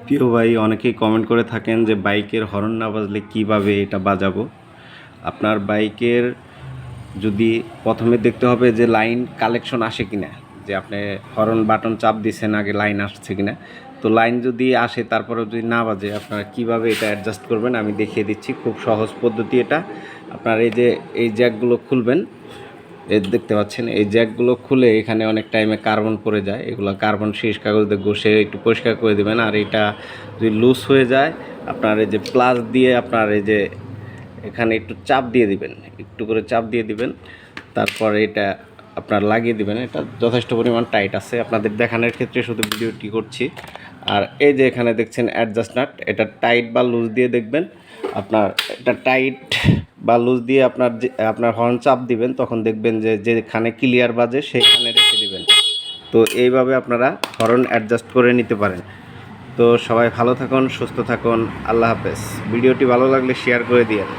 প্রিয় ভাই, অনেকেই কমেন্ট করে থাকেন যে বাইকের হর্ন না বাজলে কীভাবে এটা বাজাবো। আপনার বাইকের যদি প্রথমে দেখতে হবে যে লাইন কালেকশন আসে কিনা, যে আপনি হর্ন বাটন চাপ দিচ্ছেন, আগে লাইন আসছে কিনা। তো লাইন যদি আসে তারপরেও যদি না বাজে, আপনারা কিভাবে এটা অ্যাডজাস্ট করবেন আমি দেখিয়ে দিচ্ছি। খুব সহজ পদ্ধতি এটা। আপনার এই যে এই জ্যাকগুলো খুলবেন, এই দেখতে পাচ্ছেন এই জ্যাকগুলো খুলে এখানে অনেক টাইমে কার্বন পড়ে যায়, এগুলো কার্বন শীষ কাগজ দিয়ে ঘষে একটু পরিষ্কার করে দেবেন। আর এটা যদি লুজ হয়ে যায়, আপনার এই যে প্লাস দিয়ে আপনার এই যে এখানে একটু চাপ দিয়ে দিবেন, একটু করে চাপ দিয়ে দিবেন, তারপর এটা আপনার লাগিয়ে দিবেন। এটা যথেষ্ট পরিমাণ টাইট আছে, আপনাদের দেখানোর ক্ষেত্রে শুধু ভিডিওটি করছি। আর এই যে এখানে দেখছেন অ্যাডজাস্ট নাট, এটা টাইট বা লুজ দিয়ে দেখবেন। আপনার এটা টাইট বা লুজ দিয়ে আপনার হর্ন চাপ দিবেন, তখন দেখবেন যে যেখানে ক্লিয়ার বাজে সেখানে রেখে দিবেন। তো এইভাবে আপনারা হর্ন অ্যাডজাস্ট করে নিতে পারেন। তো সবাই ভালো থাকুন, সুস্থ থাকুন, আল্লাহ হাফেজ। ভিডিওটি ভালো লাগলে শেয়ার করে দিয়েন।